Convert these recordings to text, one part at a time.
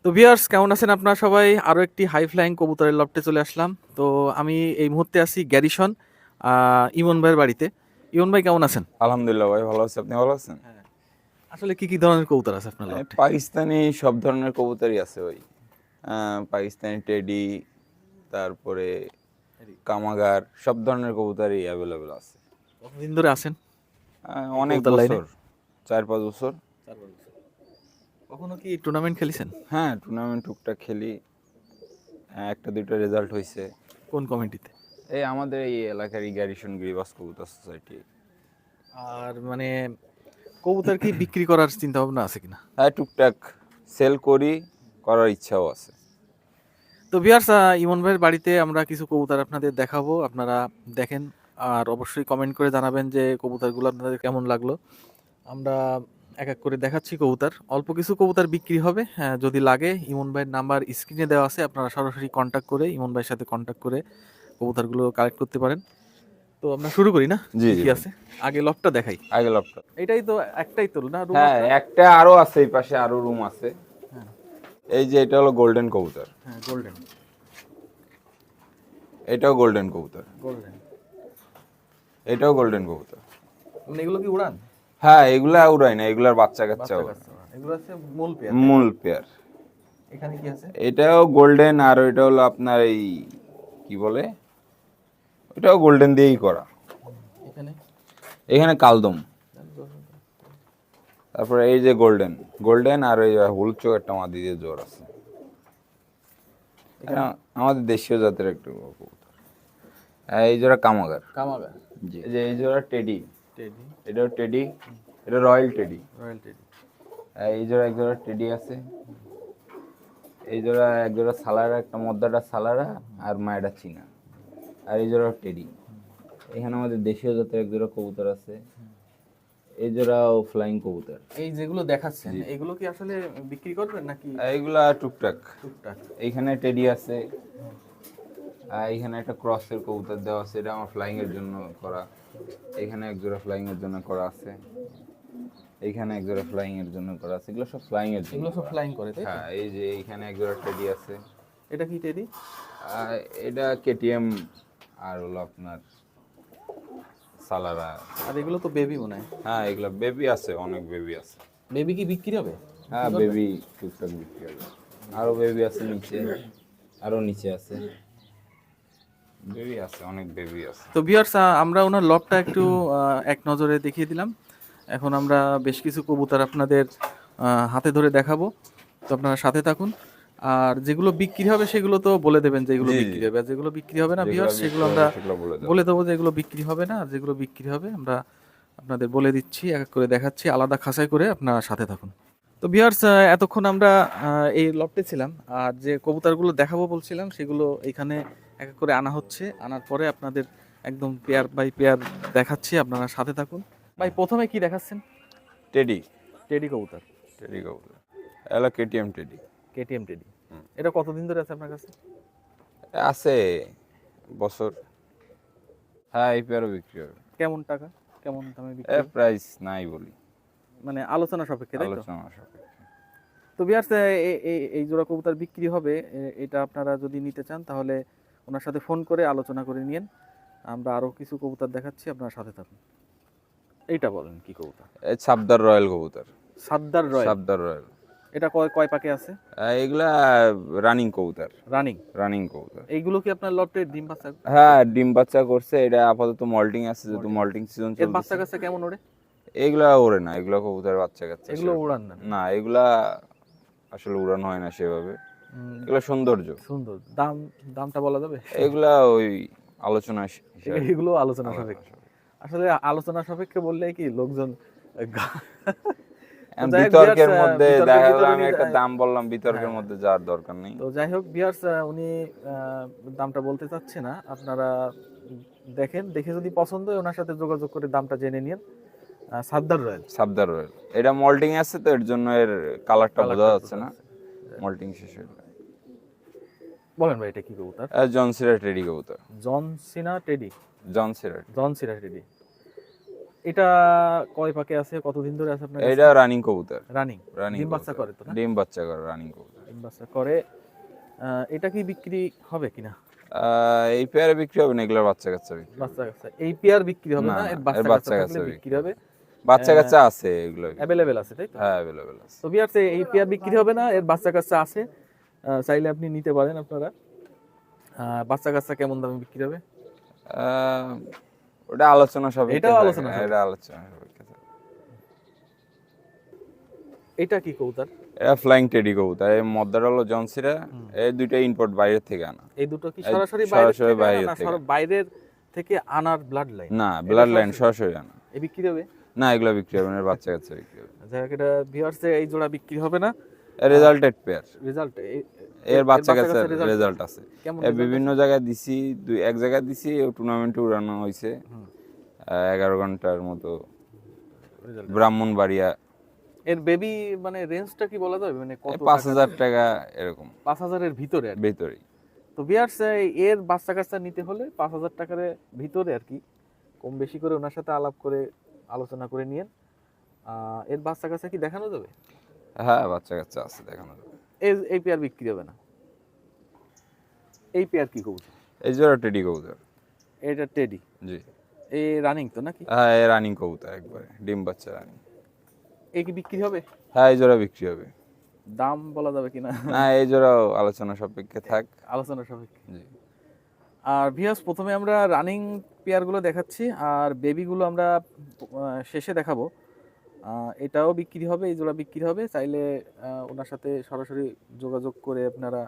তো ভিউয়ার্স কেমন আছেন আপনারা সবাই? আরো একটি হাই ফ্লাইং কবুতরের লফটে চলে আসলাম। তো আমি এই মুহূর্তে আছি গ্যারিসন ইমন ভাইয়ের বাড়িতে। ইমন ভাই কেমন আছেন? আলহামদুলিল্লাহ ভাই, ভালো আছি। আপনি ভালো আছেন? হ্যাঁ। আসলে কি ধরনের কবুতর আছে আপনার লফটে? পাকিস্তানি সব ধরনের কবুতরই আছে ভাই। পাকিস্তানি টেডি, তারপরে কামাগার, সব ধরনের কবুতরই অ্যাভেলেবেল আছে। কতদিন ধরে আছেন এই অনেক কবুতর লাইনে? বছর, 4-5 বছর। 4 বছর। কখনো কি টুর্নামেন্ট খেলেছেন? হ্যাঁ, টুর্নামেন্ট টুকটাক খেলি। একটা দুইটা রেজাল্ট হয়েছে। কোন কমিটিতে? এই আমাদের এই এলাকার গ্যারিসন গিরিবাস কবুতর সোসাইটি। আর মানে কবুতর কি বিক্রি করার চিন্তা ভাবনা আছে কিনা? হ্যাঁ, টুকটাক সেল করার ইচ্ছাও আছে। তো ভিউয়ার্স ইমন ভাইয়ের বাড়িতে আমরা কিছু কবুতর আপনাদের দেখাবো, আপনারা দেখেন। আর অবশ্যই কমেন্ট করে জানাবেন যে কবুতরগুলো আপনাদের কেমন লাগলো। আমরা এক এক করে দেখাচ্ছি কবুতর। অল্প কিছু কবুতর বিক্রি হবে। হ্যাঁ, যদি লাগে ইমন ভাইয়ের নাম্বার স্ক্রিনে দেওয়া আছে, আপনারা সরাসরি কন্ট্যাক্ট করে ইমন ভাইয়ের সাথে কন্ট্যাক্ট করে কবুতরগুলো কালেক্ট করতে পারেন। তো আমরা শুরু করি না? জি কি জি কি ভাই। আছে? আগে লকটা দেখাই। আগে লবটা। এটাই তো একটাই তো না রুম হ্যাঁ, আপনার? একটা আরো আছে, এই পাশে আরো রুম আছে। হ্যাঁ এই যে এটা হলো গোল্ডেন কবুতর। হ্যাঁ, গোল্ডেন এটাও গোল্ডেন কবুতর। গোল্ডেন। এটাও গোল্ডেন কবুতর। মানে এগুলো কি উড়ান? হ্যাঁ, এগুলা উড়াই না, এগুলার বাচ্চা কাচ্চা বাচ্চা ওড়ায়। কাচ্চা উড়ান। এগুলো আছে মূল পেয়ার। মূল পেয়ার। এখানে কি আছে? এটাও গোল্ডেন, আর এটা হলো আপনার এই কি বলে, এটাও গোল্ডেন দিয়েই করা। এখানে এখানে কালদম। তারপরে এই যে গোল্ডেন গোল্ডেন আর এই হলুদ চোখ একটা মাদি দিয়ে জোর আছে। এটা আমাদের দেশীয় জাতের একটা কবুতর। এই জোড়া কামাগার। কামাগা, জি, এই জোড়া টেডি। টেডি, এটাও টেডি। এটা রয়্যাল টেডি। Royal teddy. এই জোড়া এক জোড়া টেডি আছে। এই জোড়া এক জোড়া সালারা, একটা মদ্দাটা সালারা আর মায়েরা চীনা। আর এই জোড়া টেডি। এখানে আমাদের দেশীয় জাতের এক জোড়া কবুতর আছে। এই জোড়াও ফ্লাইং কবুতর। এই যেগুলো দেখাচ্ছেন এগুলো কি আসলে বিক্রি করবেন নাকি এইগুলা টুকটাক। টুকটাক? এইখানে টেডি আছে। আর এইখানে একটা ক্রসের কবুতর দেওয়া আছে, এটা আমার ফ্লাইং এর জন্য করা। এখানে এক জোড়া ফ্লাইং এর জন্য করা আছে। এইখানে এক জোড়া ফ্লাইং এর জন্য করা আছে। এগুলো সব ফ্লাইং এর জন্য। এগুলো সব ফ্লাইং করে তাই তো? হ্যাঁ, এই যে এইখানে এক জোড়া টেডি আছে। এটা কি টেডি? আর এটা কেটিএম, আর হলো আপনার সালারা। আর এগুলো তো বেবি মনে হয়। হ্যাঁ, এগুলো বেবি আছে, অনেক বেবি আছে। বেবি কি বিক্রি হবে? হ্যাঁ, বেবি টুকটাক বিক্রি হবে। আরো বেবি আছে নিচে, আরো নিচে আছে বেবি আছে, অনেক বেবি আছে। তো ভিউয়ার্স আমরা ওনার লবটা একটু এক নজরে দেখিয়ে দিলাম। এখন আমরা বেশ কিছু কবুতর আপনাদের হাতে ধরে দেখাবো। তো আপনারা সাথে থাকুন। আর যেগুলো বিক্রি হবে সেগুলো তো বলে দেবেন যে এগুলো জি, জি। বিক্রি হবে, আর যেগুলো বিক্রি হবে না যেগুলো ভিউয়ার্স বিক্রি সেগুলো হবে আমরা সেগুলো বলে দেব। বলে দেবো যে এগুলো বিক্রি হবে না, আর যেগুলো বিক্রি হবে আমরা আপনাদের বলে দিচ্ছি, এক এক করে দেখাচ্ছি, আলাদা খাঁচাই করে আপনারা সাথে থাকুন। তো ভিউয়ার্স এতক্ষণ আমরা এই লফটে ছিলাম, আর যে কবুতরগুলো দেখাবো বলছিলাম সেগুলো এখানে এক এক করে আনা হচ্ছে। আনার পরে আপনাদের একদম পেয়ার বাই পেয়ার দেখাচ্ছি, আপনারা সাথে থাকুন। ভাই প্রথমে কি দেখাচ্ছেন? টেডি। টেডি কবুতর। টেডি কবুতর। এলা কেটিএম টেডি। KTM teddy. এটা কতদিন ধরে আছে আপনার কাছে? আছে বছর। হ্যাঁ, এই পেয়ারও বিক্রি হবে। কেমন টাকা, কেমন দামে বিক্রি হবে? প্রাইস নাই বলি, মানে আলোচনা সাপেক্ষে তাই তো? আলোচনা সাপেক্ষে। তো ভিউয়ার্স এই জোড়া কবুতর বিক্রি হবে। এটা আপনারা যদি নিতে চান তাহলে ওনার সাথে ফোন করে আলোচনা করে নিন। আমরা আরো কিছু কবুতর দেখাচ্ছি, আপনারা সাথে থাকুন। এইটা বলেন কি কবুতর? এই সাবদার রয়্যাল কবুতর। সাদ্দার রয়্যাল। সাবদার রয়্যাল। এটা কয় কয় পাকে আছে? এগুলা রানিং কবুতর। রানিং। রানিং কবুতর। এইগুলো কি আপনার লটে ডিম বাচ্চা? হ্যাঁ, ডিম বাচ্চা করছে। এটা আপাতত মল্টিং আছে, যেহেতু মল্টিং সিজন এর বাচ্চা চলছে। কাচ্চা কেমন ওড়ে? এগুলা ওড়ে না, এগুলা কবুতর বাচ্চা কাচ্চা এগুলো সেরকম। উড়ান না? না, এগুলা আসলে উড়ানো হয় না সেভাবে। এগুলা সৌন্দর্য। সুন্দর। দামটা বলা যাবে? এগুলা ওই আলোচনা হিসাবে। এগুলো আলোচনা সাপেক্ষে। আসলে আলোচনা সাপেক্ষে বললে কি লোকজন বিতর্কের মধ্যে দেখা গেল আমি উনি একটা দাম বললাম, বিতর্কের মধ্যে যাওয়ার দরকার নেই। তো যাই হোক ভিউয়ার্স উনি দামটা বলতে চাচ্ছে না। আপনারা দেখেন, দেখে যদি পছন্দ হয় ওনার সাথে যোগাযোগ করে দামটা জেনে নিন। সাদ্দার রয়্যাল। সাবদার রয়্যাল। এটা মল্টিং আছে তো এর জন্য এর কালারটা বোঝা যাচ্ছে না। মল্টিং শেষ হয়ে গেল। বলেন ভাই এটা কি কবুতর? জন সিরা টেডি কবুতর। জন সিনা টেডি। জন সিরা। জন সিনা টেডি। এটা কয় পাকে আছে, কতদিন ধরে আছে আপনার এটা রানিং কবুতর। রানিং? রানিং ডিম বাচ্চা করে তো না? ডিম বাচ্চা করে রানিং কবুতর। ডিম বাচ্চা করে। এটা কি বিক্রি হবে কিনা? এই পেয়ারে বিক্রি হবে না, এগুলোর বাচ্চা কাচ্চা বিক্রি হবে। বাচ্চা কাচ্চা এই পেয়ার বিক্রি হবে না, না, না, এর এর বাচ্চা বাচ্চা কাচ্চা কাচ্চা থাকলে বিক্রি হবে। বাচ্চা কাচ্চা আছে এগুলো। অ্যাভেলেবেল আছে তাই তো? হ্যাঁ অ্যাভেলেবেল আছে। তো ভিউয়ার্স এই পেয়ার বিক্রি হবে না, এর বাচ্চা কাচ্চা আছে, চাইলে আপনি নিতে পারেন আপনারা। বাচ্চা কাচ্চা কেমন দামে বিক্রি হবে? ওটা আলোচনা সাপেক্ষে এটাও থাকে। আলোচনা সাপেক্ষে। এটা আলোচনা সাপেক্ষে থাকে। এটা কি কবুতর? এটা ফ্লাইং টেডি কবুতর। এই মদ্দার হলো জনসিরা, এই দুইটা ইম্পোর্ট বাইরে থেকে আনা। এই দুটো কি এই সরাসরি সরাসরি বাইরে বাইরে থেকে থেকে। আনা? বাইরের থেকে আনার ব্লাড লাইন? না, ব্লাড লাইন সরাসরি আনা। এই বিক্রি হবে? না, এগুলো বিক্রি হবে না, এর বাচ্চা কাচ্চা বিক্রি হবে। যাই হোক, এটা ভিউয়ার্স এই জোড়া বিক্রি হবে না। Resulted pair. রেজাল্ট এর বাচ্চা কাচ্চা রেজাল্ট আছে। কেমন বিভিন্ন জায়গায় দিছি, এক জায়গায় দিছি, টুর্নামেন্টে উড়ানো হয়েছে 11 ঘন্টার মতো রেজাল্ট? ব্রাহ্মণবাড়িয়া। এর বেবি মানে রেঞ্জটা কি বলা যাবে, মানে কত? 5,000 টাকা এরকম 5,000 এর ভিতরে আর কি। ভেতরেই। তো ভিউয়ার্স এর বাচ্চা কাচ্চা নিতে হলে 5,000 টাকার ভিতরে আর কি, কম বেশি করে ওনার সাথে আলাপ করে আলোচনা করে নিয়েন। এর বাচ্চা কাচ্চা কি দেখানো যাবে? হ্যাঁ বাচ্চা কাচ্চা আছে, দেখানো যাবে। এই পেয়ার বিক্রি হবে না। এই পেয়ার কি কবুতর? এই জোড়া টেডি কবুতর। এটা টেডি? জি। এই রানিং তো নাকি? হ্যাঁ এই রানিং কবুতর, একবারে ডিম বাচ্চা রানিং। এই কি বিক্রি হবে? হ্যাঁ এই জোড়া বিক্রি হবে। দাম বলা যাবে কিনা? না এই জোড়াও আলোচনা সাপেক্ষে থাক। আলোচনা সাপেক্ষে। জি। আর ভিউয়ার্স প্রথমে আমরা রানিং পেয়ারগুলো দেখাচ্ছি, আর বেবিগুলো আমরা শেষে দেখাবো। এটাও বিক্রি হবে, এই জোড়া বিক্রি হবে। চাইলে ওনার সাথে সরাসরি যোগাযোগ করে আপনারা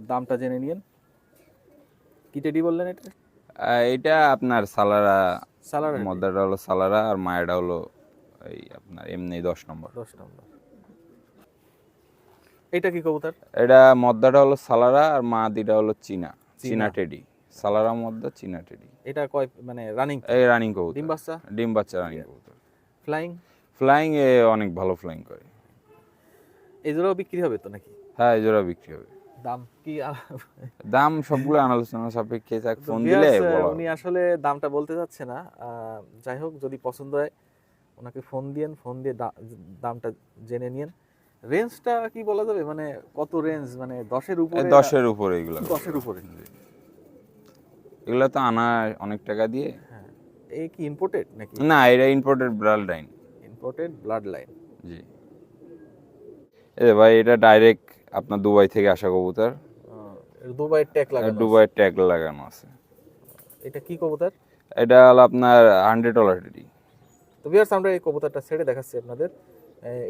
দামটা জেনে নিন। কি টেডি বললেন এটা? এটা আপনার সালারা। সালারা টেডি। মদ্দাটা হলো সালারা, আর মায়েরটা হলো এই আপনার এমনি 10 নম্বর। 10 নম্বর। এটা কি কবুতর? এটা মদ্দাটা হলো সালারা, আর মাদিটা হলো চীনা টেডি। সালারা মদ্দা, চীনা টেডি। এটা কয় মানে রানিং? এই রানিং কবুতর। ডিম বাচ্চা? ডিম বাচ্চা রানিং কবুতর। ফ্লাইং? ফ্লাইং এ অনেক ভালো ফ্লাইং করে। এই জোড়াও বিক্রি হবে তো নাকি? হ্যাঁ এই জোড়া বিক্রি হবে। দাম কি? দাম সবগুলো আলোচনা সাপেক্ষে থাক, ফোন দিলে বলা উনি আসলে দামটা বলতে চাচ্ছে না। যাই হোক, যদি পছন্দ হয় ওনাকে ফোন দিয়ে দামটা জেনে নিন। রেঞ্জটা কি বলা যাবে, মানে কত রেঞ্জ, মানে 10-এর উপরে? 10-এর উপরে এগুলো। 10-এর উপরে? এগুলো তো আনা অনেক টাকা দিয়ে। হ্যাঁ। এই কি ইম্পোর্টেড নাকি? না এটা imported blood line. Imported blood line. জি। এই ভাই এটা ডাইরেক্ট আপনার দুবাই থেকে আসা কবুতর। দুবাইয়ের ট্যাগ লাগানো? দুবাইয়ের ট্যাগ লাগানো আছে। এটা কি কবুতর? এটা হলো আপনার $100 টেডি। তো ভিউয়ার্স আমরা এই কবুতরটা ছেড়ে দেখাচ্ছি আপনাদের।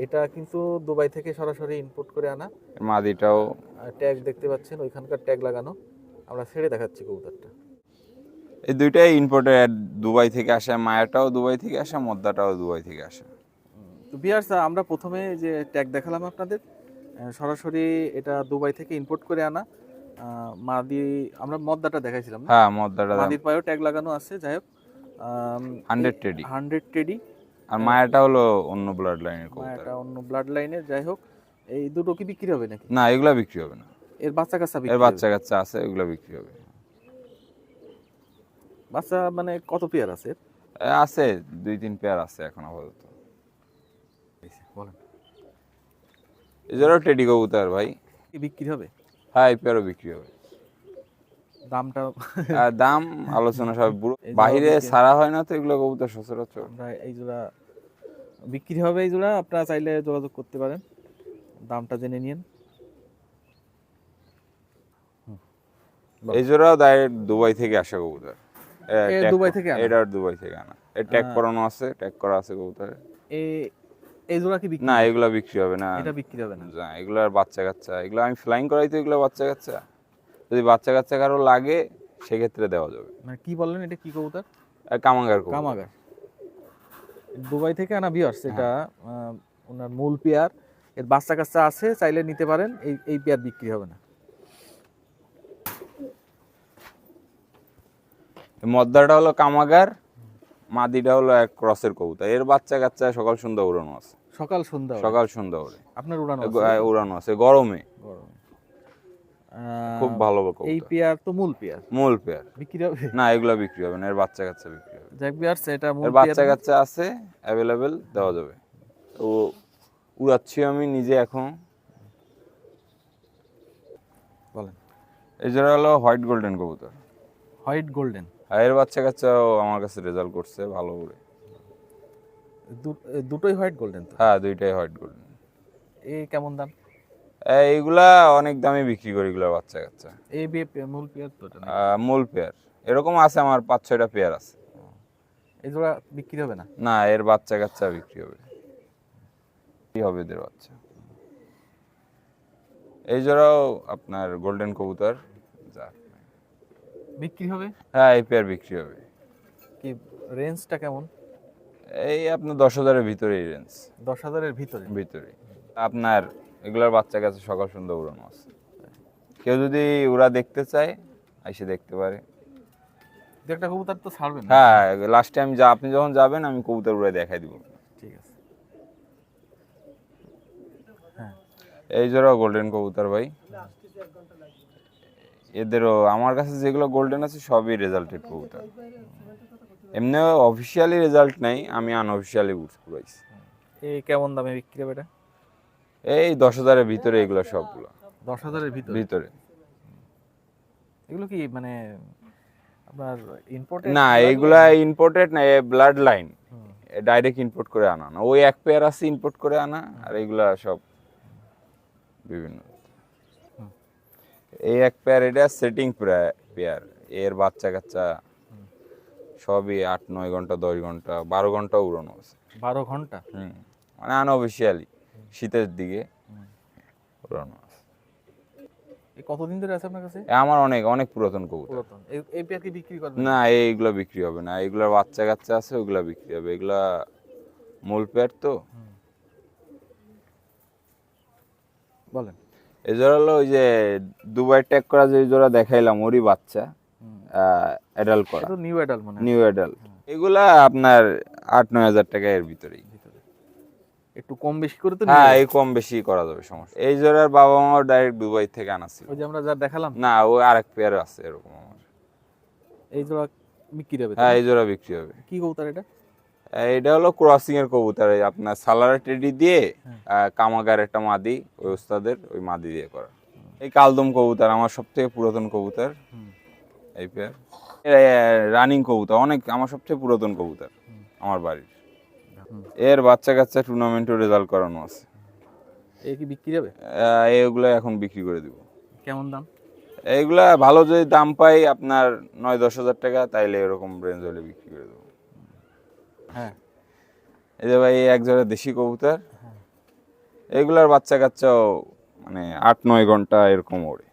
এটা কিন্তু দুবাই থেকে সরাসরি ইম্পোর্ট করে আনা। মাদিটাও ট্যাগ দেখতে পাচ্ছেন, ওইখানকার ট্যাগ লাগানো। আমরা ছেড়ে দেখাচ্ছি কবুতরটা। এই দুইটাই ইম্পোর্টেড, দুবাই থেকে আসা। মায়াটাও দুবাই থেকে আসা, মদ্দাটাও দুবাই থেকে আসা। তো ভিউয়ার্স আমরা প্রথমে যে ট্যাগ দেখালাম আপনাদের, সরাসরি এটা দুবাই থেকে ইম্পোর্ট করে আনা। মাদি আমরা মদ্দাটা দেখাইছিলাম না? হ্যাঁ মদ্দাটা মাদির পায়েও ট্যাগ লাগানো আছে। যাই হোক 100 টেডি। 100 টেডি। আর মায়াটা হলো অন্য ব্লাড লাইনের কবুতর। এটা অন্য ব্লাড লাইনের। যাই হোক, এই দুটো কি বিক্রি হবে নাকি? না এগুলা বিক্রি হবে না। এর বাচ্চা কাচ্চা এর বিক্রি বাচ্চা কাচ্চা আছে, এগুলা বিক্রি হবে। বাচ্চা মানে কত পেয়ার আছে? আছে 2-3 পেয়ার আছে এখন আপাতত। বলেন। এজোড়াও টেডি কবুতর ভাই। কি বিক্রি হবে? হ্যাঁ এই পেয়ারও বিক্রি হবে। দামটা আর দাম আলোচনা সব বাইরে ছাড়া হয় না তো এগুলো কবুতর সচরাচর। আমরা এই জোড়া বিক্রি হবে, এই জোড়া আপনারা চাইলে যোগাযোগ করতে পারেন, দামটা জেনে নিন। এই জোড়াও ডাইরেক্ট দুবাই থেকে আসা কবুতর। দুবাই থেকে আনা? এটা দুবাই থেকে আনা। এর ট্যাগ করানো আছে, ট্যাগ করা আছে কবুতরে। এই জোড়া কি বিক্রি? না এগুলা বিক্রি হবে না। এটা বিক্রি হবে না। না এগুলার বাচ্চা কাচ্চা, এগুলো আমি ফ্লাইং করাই তো, এগুলো বাচ্চা কাচ্চা। যদি বাচ্চা কাচ্চা কারো লাগে সেক্ষেত্রে দেওয়া যাবে। মানে কি বললেন, এটা কি কবুতর? কামাগার কবুতর। কামাগার। দুবাই থেকে আনা ভিউয়ার্স, এটা ওনার মূল পেয়ার। এর বাচ্চা কাচ্চা আছে, চাইলে নিতে পারেন। এই পেয়ার বিক্রি হবে না। মদ্দাটা হলো কামাগার, মাদিটা হলো এক ক্রসের কবুতর। এর বাচ্চা কাচ্চা সকাল সন্ধ্যা উড়ানো আছে। সকাল সন্ধ্যা? সকাল সন্ধ্যা উড়ে আপনার উড়ানো উড়ানো আছে গরমে। খুব ভালো এই কবুতর, পেয়ার তো মূল পেয়ার, মূল পেয়ার। বিক্রি হবে? না, এগুলা বিক্রি হবে না, এর বাচ্চা কাচ্চা বিক্রি হবে। যাক ভিউয়ার্স, এটা মূল এর পেয়ার বাচ্চা কাচ্চা আছে, অ্যাভেলেবেল, দেওয়া যাবে। তো উড়াচ্ছি আমি নিজে এখন। বলেন। এই জোড়া হলো হোয়াইট গোল্ডেন কবুতর। হোয়াইট গোল্ডেন, আর এর বাচ্চা কাচ্চাও আমার কাছে রেজাল্ট করছে ভালো করে। দুটোই হোয়াইট গোল্ডেন তো? হ্যাঁ, দুইটাই হোয়াইট গোল্ডেন। এই কেমন দাম? এইগুলা অনেক দামে বিক্রি করি, এগুলোর বাচ্চা কাচ্চা। এই মূল পেয়ার তো এটা নাকি? মূল পেয়ার এরকম আছে আমার 5-6টা পেয়ার আছে। এই জোড়া বিক্রি হবে না? না, এর বাচ্চা কাচ্চা বিক্রি হবে। কি হবে এদের বাচ্চা? এই জোড়াও আপনার গোল্ডেন কবুতর। যাক, বিক্রি হবে? হ্যাঁ, এই পেয়ার বিক্রি হবে। কি রেঞ্জটা কেমন? এই আপনার 10,000-এর ভিতরেই রেঞ্জ। 10,000-এর ভিতরে? ভিতরে আপনার এগুলোর বাচ্চা কাছে সকাল সন্ধ্যা উড়ানো আছে। কেউ যদি ওরা দেখতে চায় এসে দেখতে পারে। দু একটা কবুতর তো ছাড়বেন? হ্যাঁ, লাস্ট টাইম আপনি যখন যাবেন আমি কবুতর উড়ে দেখাই দিব। ঠিক আছে। হ্যাঁ, এই জোড়া গোল্ডেন কবুতর ভাই। এদেরও আমার কাছে যেগুলো গোল্ডেন আছে সবই রেজাল্টেড কবুতর। এমনি অফিসিয়ালি রেজাল্ট নাই, আমি আনঅফিসিয়ালি উড়াইছি। এই কেমন দামে বিক্রি হবে এটা? এই 10,000-এর ভিতরে এগুলো সবগুলো। 10,000-এর ভিতরে? ভিতরে। এগুলো কি মানে আপনার ইম্পোর্টেড? না, এইগুলা ইম্পোর্টেড না, ব্লাড লাইন, ডাইরেক্ট ইম্পোর্ট করে আনা না। ওই এক পেয়ার আছে ইম্পোর্ট করে আনা, আর এইগুলা সব বিভিন্ন। এই এক পেয়ার, এটা সেটিং পেয়ার। এর বাচ্চা কাচ্চা সবই 8-9 ঘন্টা, 10 ঘন্টা, 12 ঘন্টা উড়ানো আছে। 12 ঘন্টা? মানে আনঅফিসিয়ালি শীতের দিকে উড়ানো আছে। এই কতদিন ধরে আছে আপনার কাছে? আমার অনেক অনেক পুরাতন কবুতর। পুরাতন। এই পেয়ার কি বিক্রি করবেন? না, এইগুলো বিক্রি হবে না, এইগুলোর বাচ্চা কাচ্চা আছে, ওইগুলা বিক্রি হবে। এগুলা মূল পেয়ার তো। বলেন। এই জোড়া হলো ওই যে দুবাই ট্যাগ করা যে জোড়া দেখাইলাম, ওরই বাচ্চা, অ্যাডাল্ট করা, এটা নিউ অ্যাডাল্ট মনে হয়। New adult. এগুলা আপনার 8-9 হাজার টাকা এর ভিতরেই। একটু কম বেশি করে তো? হ্যাঁ, এই কম বেশি করা যাবে, সমস্যা। এই জোড়ার বাবা মাও ডাইরেক্ট দুবাই থেকে আনাছিল। ওই যে আমরা যা দেখালাম? না, ও আরেক পেয়ার আছে এরকম আমার। এই জোড়া বিক্রি হবে? হ্যাঁ, এই জোড়া বিক্রি হবে। কি কবুতর এটা? এটা হলো ক্রসিং এর কবুতর। এই আপনার সালারা টেডি দিয়ে কামাগার একটা মাদি, ওই ওস্তাদের ওই মাদি দিয়ে করা। এই কালদম কবুতর আমার সবথেকে পুরাতন কবুতর। এই পেয়ার রানিং কবুতর, অনেক আমার সবচেয়ে পুরাতন কবুতর আমার বাড়ির। এর বাচ্চা কাচ্চা টুর্নামেন্টও রেজাল্ট করানো আছে। এই কি বিক্রি হবে? এইগুলো এখন বিক্রি করে দিব। কেমন দাম? এইগুলা ভালো যদি দাম পাই আপনার 9-10 হাজার টাকা, তাইলে এরকম রেঞ্জ হলে বিক্রি করে দেবো। হ্যাঁ। এই যে ভাই, এক জোড়া দেশি কবুতর। এগুলার বাচ্চা কাচ্চাও মানে 8-9 ঘন্টা এরকম ওড়ে।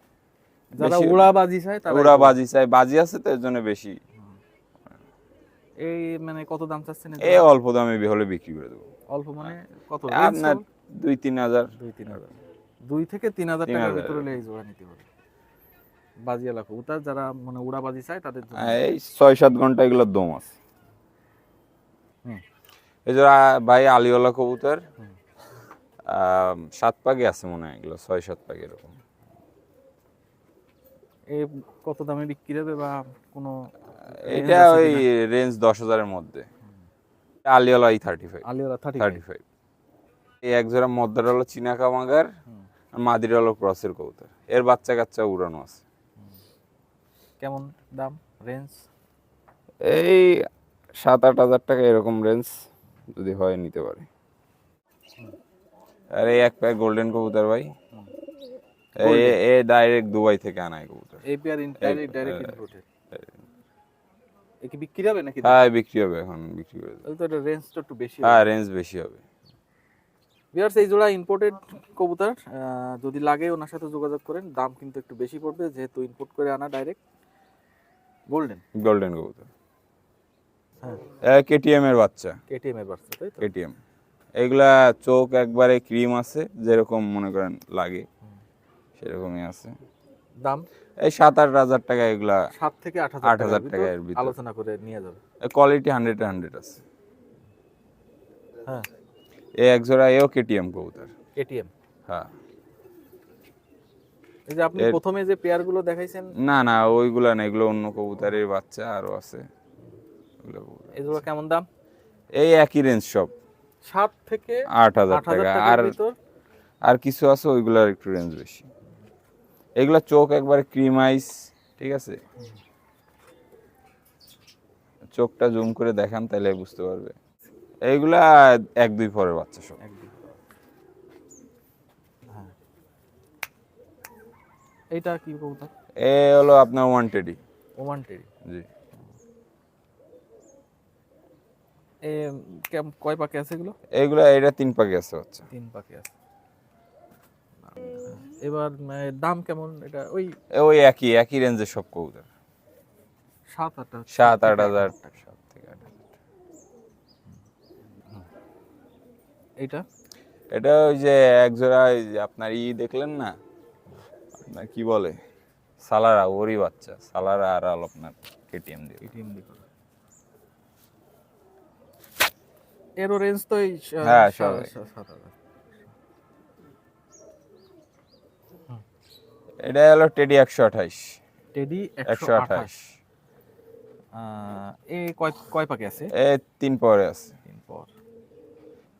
যারা উড়াবাজি চায় তারা? উড়াবাজি চাই, বাজি আছে তো এর জন্য বেশি। এই মানে কত দাম চাচ্ছেন? এই অল্প দামে হলে বিক্রি করে দেবো। অল্প মানে কত? আপনার 2-3 হাজার। 2-3 হাজার? 2 থেকে 3 হাজার টাকার ভিতরে এই জোড়া নিতে হবে। বাজিয়ালা কবুতর যারা মানে উড়াবাজি চায় তাদের জন্য। এই 6-7 ঘন্টা এগুলোর দম আছে। এই যে ভাই আলিওয়ালা কবুতর, 7 পাগে আছে মনে হয়, এগুলো 6-7 পাগে এরকম। এই কত দামে বিক্রি হবে বা কোনো? এটা ওই রেঞ্জ 10,000-এর মধ্যে। আলিওয়ালা E35। আলিওলা 35। এই এক জোড়া মদ্দার হলো চীনা কামাগার, আর মাদির হলো ক্রসের কবুতর। এর বাচ্চা কাচ্চা উড়ানো আছে। কেমন দাম রেঞ্জ? এই 7-8 হাজার টাকা এরকম রেঞ্জ, যদি হয় নিতে পারে। আর এই এক প্যাক গোল্ডেন কবুতর ভাই, এ ডাইরেক্ট দুবাই থেকে আনাই কবুতর। এই পেয়ার ডাইরেক্ট ইম্পোর্টেড। এই কি বিক্রি হবে নাকি? হ্যাঁ, বিক্রি হবে, এখন বিক্রি করে দেব। তাহলে তো এটা রেঞ্জটা একটু বেশি। হ্যাঁ, রেঞ্জ বেশি হবে। ভিউয়ার্স, এই জোড়া ইম্পোর্টেড কবুতর, যদি লাগে ওনার সাথে যোগাযোগ করেন। দাম কিন্তু একটু বেশি পড়বে যেহেতু ইম্পোর্ট করে আনা ডাইরেক্ট গোল্ডেন কবুতর। হ্যাঁ, কেটিএম এর বাচ্চা। কেটিএম এর বাচ্চা, তাই তো? কেটিএম এগুলা চোখ একবারে ক্রিম আছে, যেরকম মনে করেন লাগে সেরকমই আছে। দাম এই 7-8 হাজার টাকা এগুলা। 7 থেকে 8 8 হাজার টাকার ভিতর আলোচনা করে নিয়ে যাবে। কোয়ালিটি 100-100 আছে। হ্যাঁ, এই এক জোড়া এও কেটিএম কবুতর। কেটিএম। হ্যাঁ, এই যে আপনি এর- প্রথমে যে পেয়ারগুলো দেখাইছেন, না না, ওইগুলা না, এগুলো অন্য কবুতরের বাচ্চা আরো আছে। ওগুলো কবুতর। এগুলো কেমন দাম? এই একই রেঞ্জ সব, 7 থেকে 8,000 8,000 টাকা। টাকার আর ভিতর। আর কিছু আছে ওইগুলার একটু রেঞ্জ বেশি। এগুলা চোখ একবারে ক্রিম আইস, ঠিক আছে? চোখটা জুম করে দেখান তাহলে বুঝতে পারবে। এইগুলা 1-2 পরের বাচ্চা সব। হ্যাঁ, এইটা কি কবুতর? এ হলো আপনার ওয়ান্টেডি। ওমান টেরি। জি। এ কয় পাখি আছে এগুলো? এইগুলা এটা 3 পাখি আছে বাচ্চা। 3 পাখি আছে। এবার দাম কেমন এটা? ওই ওই একই রেঞ্জের সব কবুতর। 7-8 7-8 হাজার। এইটা এটা ওই যে এক জোড়া ওই যে আপনার দেখলেন না, আপনার কি বলে, সালারা, ওরই বাচ্চা। সালারা আর হলো আপনার কেটিএম দিয়ে। এটিএম দি করা। এরও রেঞ্জ তো এই হ্যাঁ, সবাই। 7,000। এটা হলো টেডি 128। টেডি 128। 128। এ কয় পাখি আছে? এ 3 পরে আছে। 3 পর।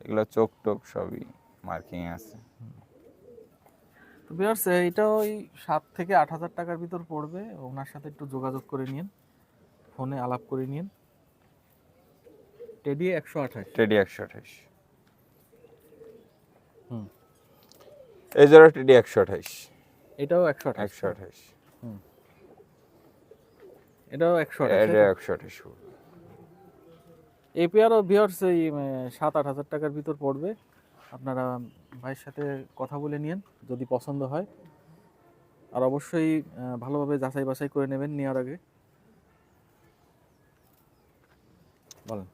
এগুলো চোখ টোক সবই মার্কিং আছে। তো ভিউয়ার্স, এটা ওই 7 থেকে 8,000 টাকার ভিতর পড়বে। ওনার সাথে একটু যোগাযোগ করে নিন, ফোনে আলাপ করে নিন। টেডি 128। টেডি 128। হুম। এই জোড়া টেডি 128। এটাও 128। 128। এটাও 128। এটা 128। এই পেয়ারও ভিউয়ার্স এই 7-8,000 টাকার ভিতর পড়বে। আপনারা ভাইয়ের সাথে কথা বলে নিন যদি পছন্দ হয়। আর অবশ্যই ভালোভাবে যাচাই বাছাই করে নেবেন নেওয়ার আগে। বলেন।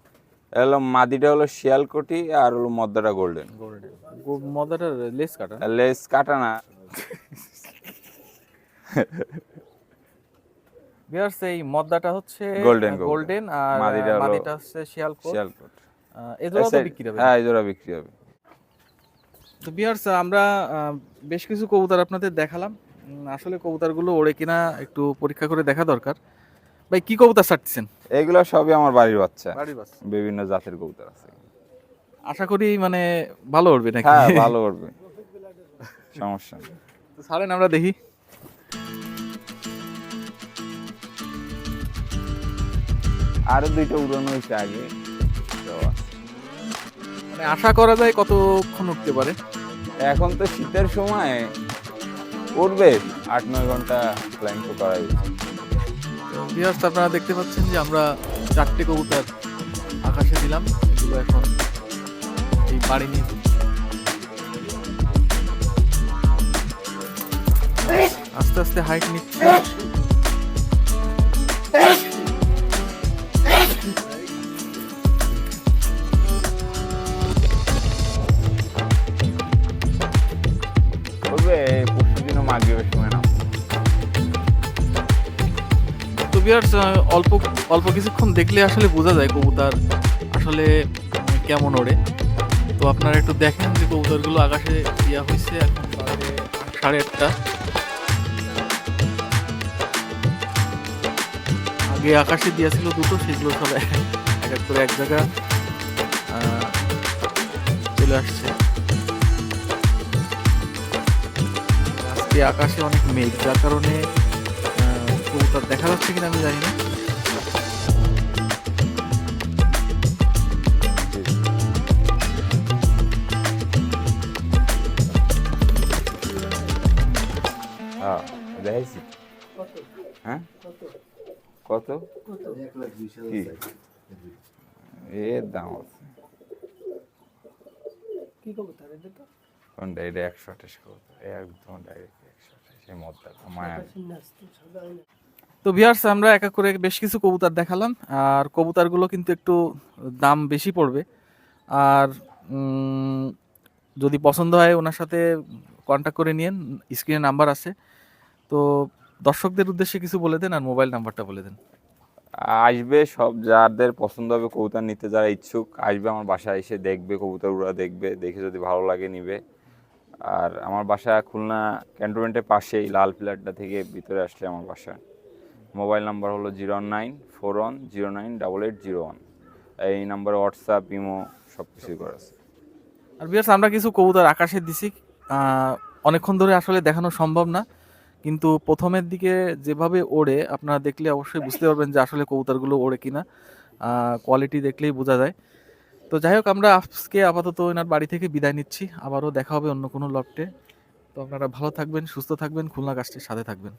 এলো মাদিটা হলো শিয়ালকোটি আর হলো মদ্দাটা গোল্ডেন। গোল্ডেন মদাটার লেস কাটা। লেস কাটা না। ভিউয়ার্স, এই মদ্দাটা হচ্ছে গোল্ডেন গোল্ডেন আর মাদিটা হচ্ছে শিয়ালকোট। শিয়ালকোট। এজোড়া তো বিক্রি হবে। হ্যাঁ, এজোড়া বিক্রি হবে। তো ভিউয়ার্স, আমরা বেশ কিছু কবুতর আপনাদের দেখালাম। আসলে কবুতরগুলো ওড়ে কিনা একটু পরীক্ষা করে দেখা দরকার। ভাই, কি কবুতর ছাড়তেছেন? এগুলো সবই আমার বাড়ির বাচ্চা। বাড়ির বাচ্চা। বিভিন্ন জাতের কবুতর আছে। আশা করি ভালো উঠবে নাকি? হ্যাঁ, ভালো উঠবে, সমস্যা নেই। তো ছাড়েন আমরা দেখি। আরো 2টা উড়ানো হয়েছে আগে, তো আশা করা যায় কতক্ষণ উঠতে পারে? এখন তো শীতের সময় উঠবে 8-9 ঘন্টা ফ্লাইং তো করাই উচিত। ভিউয়ার্স, আপনারা দেখতে পাচ্ছেন যে আমরা 4টে কবুতর আকাশে দিলাম। এগুলো এখন এই বাড়ি নিয়ে আস্তে আস্তে হাইট নিচ্ছে। উঠবে পরশুদিনও মাগরিবের সময় না। তো ভিউয়ার্স, অল্প কিছুক্ষণ দেখলে আসলে বোঝা যায় কবুতর আসলে কেমন ওড়ে। তো আপনারা একটু দেখেন যে কবুতরগুলো আকাশে ইয়া হয়েছে। এখন বাজে 8:30। আগে আকাশে দিয়েছিল 2টো, সেগুলো সব এক এক করে এক জায়গা চলে আসছে। আজকে আকাশে অনেক মেঘ, যার কারণে কবুতর দেখা যাচ্ছে কিনা আমি জানি না। হ্যাঁ, দেখাইছি। হ্যাঁ, কত? কি এর দাম আছে? কোনটা? এটা 128 কবুতর, একদম ডাইরেক্ট 128। এই মদ্দা মায়া। তো ভিউয়ার্স, আমরা এক এক করে বেশ কিছু কবুতর দেখালাম। আর কবুতরগুলো কিন্তু একটু দাম বেশি পড়বে। আর যদি পছন্দ হয় ওনার সাথে কন্ট্যাক্ট করে নিন, স্ক্রিনে নাম্বার আছে। তো দর্শকদের উদ্দেশ্যে কিছু বলে দেন আর মোবাইল নাম্বারটা বলে দেন। আসবে সব, যাদের পছন্দ হবে কবুতর নিতে, যারা ইচ্ছুক আসবে আমার বাসায়, এসে দেখবে কবুতর, ওরা দেখবে, দেখে যদি ভালো লাগে নিবে। আর আমার বাসা খুলনা ক্যান্টনমেন্টের পাশেই, লাল পিলারটা থেকে ভিতরে আসলে আমার বাসা। মোবাইল নাম্বার হলো 09410098801। এই নাম্বারে হোয়াটসঅ্যাপ, ইমো সব কিছুই করা আছে। আর ভিউয়ার্স আমরা কিছু কবুতর আকাশে দিছি, অনেকক্ষণ ধরে আসলে দেখানো সম্ভব না, কিন্তু প্রথমের দিকে যেভাবে ওড়ে আপনারা দেখলে অবশ্যই বুঝতে পারবেন যে আসলে কবুতরগুলো ওড়ে কিনা, কোয়ালিটি দেখলেই বোঝা যায়। তো যাই হোক, আমরা আজকে আপাতত এনার বাড়ি থেকে বিদায় নিচ্ছি, আবারও দেখা হবে অন্য কোনো লফটে। তো আপনারা ভালো থাকবেন, সুস্থ থাকবেন, খুলনা কাস্টের সাথে থাকবেন।